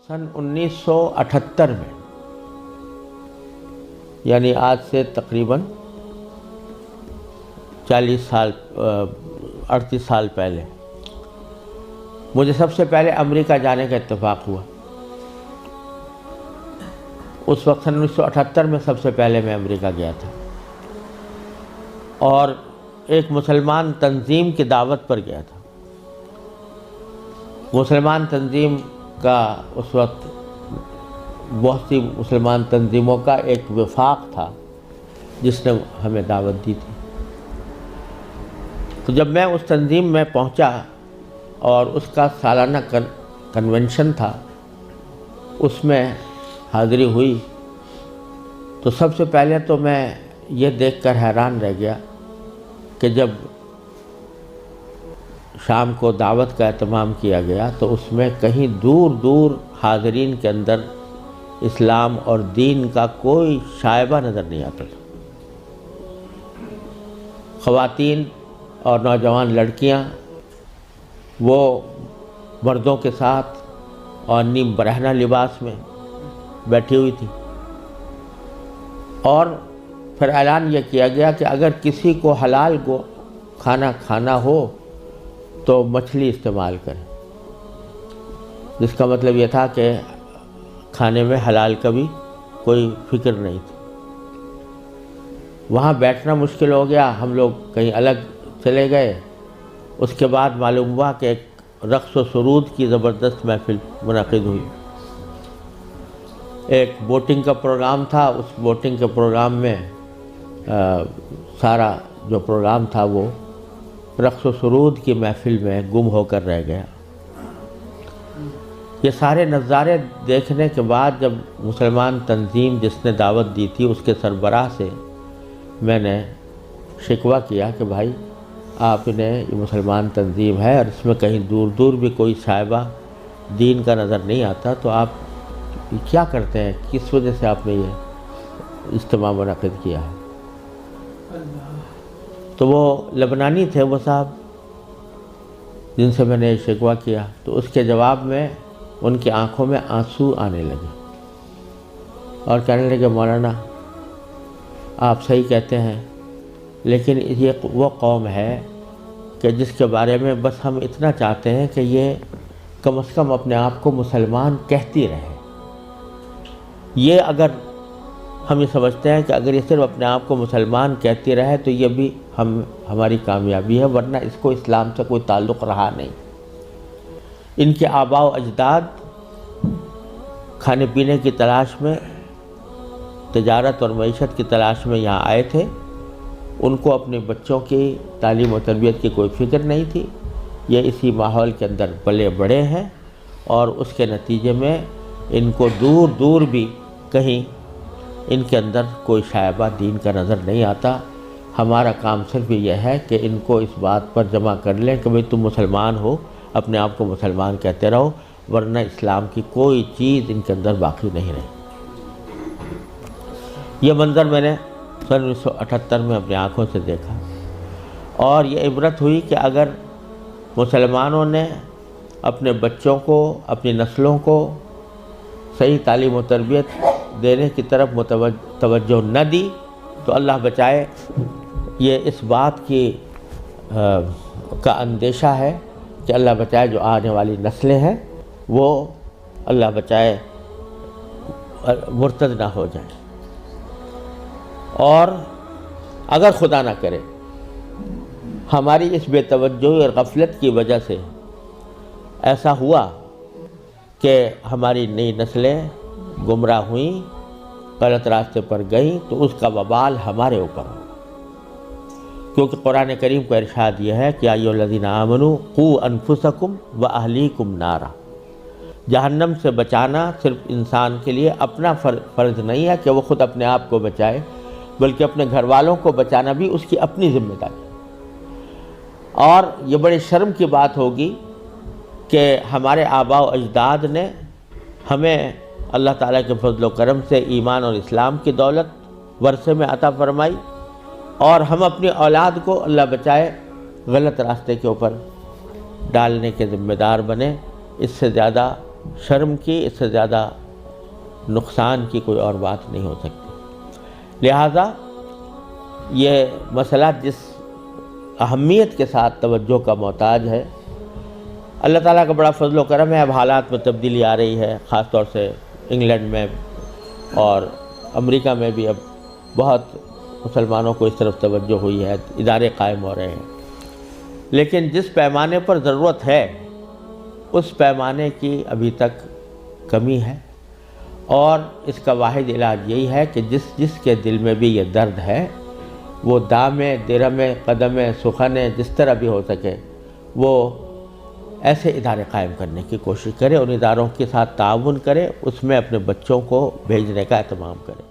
सन 1978 में, यानी आज से तकरीबन 38 साल पहले मुझे सबसे पहले अमेरिका जाने का इत्तेफाक हुआ। उस वक्त सन 1978 में सबसे पहले मैं अमेरिका गया था और एक मुसलमान तंजीम की दावत पर गया था। मुसलमान तंजीम का उस वक्त बहुत सी मुसलमान तंजीमों का एक वफाक था जिसने हमें दावत दी थी। तो जब मैं उस तंजीम में पहुंचा और उसका सालाना कन्वेंशन था, उसमें हाज़िरी हुई, तो सबसे पहले तो मैं ये देखकर हैरान रह गया कि जब शाम को दावत का एहतमाम किया गया तो उसमें कहीं दूर दूर हाज़रीन के अंदर इस्लाम और दीन का कोई शायबा नज़र नहीं आता था। ख़वातीन और नौजवान लड़कियां वो मर्दों के साथ और नीम बरहना लिबास में बैठी हुई थी और फिर ऐलान यह किया गया कि अगर किसी को हलाल खाना खाना हो तो मछली इस्तेमाल करें, जिसका मतलब यह था कि खाने में हलाल का भी कोई फिक्र नहीं थी। वहाँ बैठना मुश्किल हो गया, हम लोग कहीं अलग चले गए। उसके बाद मालूम हुआ कि एक रक़्स व सुरूद की ज़बरदस्त महफ़िल मुनक़िद हुई। एक बोटिंग का प्रोग्राम था, उस बोटिंग के प्रोग्राम में सारा जो प्रोग्राम था वो रक़्स व सुरूद की महफ़िल में गुम होकर रह गया। ये सारे नज़ारे देखने के बाद जब मुसलमान तंजीम जिसने दावत दी थी उसके सरबराह से मैंने शिकवा किया कि भाई आपने ये मुसलमान तंजीम है और इसमें कहीं दूर दूर भी कोई साहिबा दीन का नज़र नहीं आता, तो आप क्या करते हैं, किस वजह से आपने ये इज्तिमा मुनक़िद किया है। तो वो लबनानी थे वो साहब जिनसे मैंने शिकवा किया, तो उसके जवाब में उनकी आंखों में आंसू आने लगे और कहने लगे मौलाना आप सही कहते हैं, लेकिन ये वो कौम है कि जिसके बारे में बस हम इतना चाहते हैं कि ये कम से कम अपने आप को मुसलमान कहती रहे। ये अगर हम ये समझते हैं कि अगर ये सिर्फ अपने आप को मुसलमान कहती रहे तो ये भी हमारी कामयाबी है, वरना इसको इस्लाम से कोई ताल्लुक़ रहा नहीं। इनके आबा व अजदाद खाने पीने की तलाश में, तिजारत और मईशत की तलाश में यहाँ आए थे। उनको अपने बच्चों की तालीम और तरबियत की कोई फ़िक्र नहीं थी। ये इसी माहौल के अंदर पले बड़े हैं और उसके नतीजे में इनको दूर दूर भी कहीं इनके अंदर कोई शायबा दीन का नज़र नहीं आता। हमारा काम सिर्फ यह है कि इनको इस बात पर जमा कर लें कि भाई तुम मुसलमान हो, अपने आप को मुसलमान कहते रहो, वरना इस्लाम की कोई चीज़ इनके अंदर बाकी नहीं रही। ये मंज़र मैंने सन 1978 में अपनी आँखों से देखा और ये इबरत हुई कि अगर मुसलमानों ने अपने बच्चों को, अपनी नस्लों को सही तालीम और तरबियत देने की तरफ तवज्जो न दी तो अल्लाह बचाए, ये इस बात की का अंदेशा है कि अल्लाह बचाए जो आने वाली नस्लें हैं वो अल्लाह बचाए मुर्तद ना हो जाए। और अगर खुदा ना करे हमारी इस बेतवज्जोही और गफलत की वजह से ऐसा हुआ कि हमारी नई नस्लें गुमराह हुई, गलत रास्ते पर गई, तो उसका वबाल हमारे ऊपर हो। क्योंकि कुरान करीम का इरशाद यह है कि अय्युहल्लज़ीना आमनू क़ू अनफुसकुम व अहलीकुम नारा। जहन्नम से बचाना सिर्फ इंसान के लिए अपना फ़र्ज़ नहीं है कि वो ख़ुद अपने आप को बचाए, बल्कि अपने घर वालों को बचाना भी उसकी अपनी ज़िम्मेदारी। और ये बड़े शर्म की बात होगी कि हमारे आबा व अजदाद ने हमें अल्लाह ताला के फज़ल व करम से ईमान और इस्लाम की दौलत वर्से में अता फरमाई और हम अपनी औलाद को अल्लाह बचाए गलत रास्ते के ऊपर डालने के ज़िम्मेदार बने। इससे ज़्यादा شرم کی اس سے زیادہ نقصان کی کوئی اور بات نہیں ہو سکتی۔ لہٰذا یہ مسئلہ جس اہمیت کے ساتھ توجہ کا محتاج ہے، اللہ تعالیٰ کا بڑا فضل و کرم ہے، اب حالات میں تبدیلی آ رہی ہے، خاص طور سے انگلینڈ میں اور امریکہ میں بھی اب بہت مسلمانوں کو اس طرف توجہ ہوئی ہے، ادارے قائم ہو رہے ہیں، لیکن جس پیمانے پر ضرورت ہے اس پیمانے کی ابھی تک کمی ہے، اور اس کا واحد علاج یہی ہے کہ جس کے دل میں بھی یہ درد ہے وہ دامے درمے قدمے سخنے جس طرح بھی ہو سکے وہ ایسے ادارے قائم کرنے کی کوشش کرے، ان اداروں کے ساتھ تعاون کرے، اس میں اپنے بچوں کو بھیجنے کا اہتمام کرے۔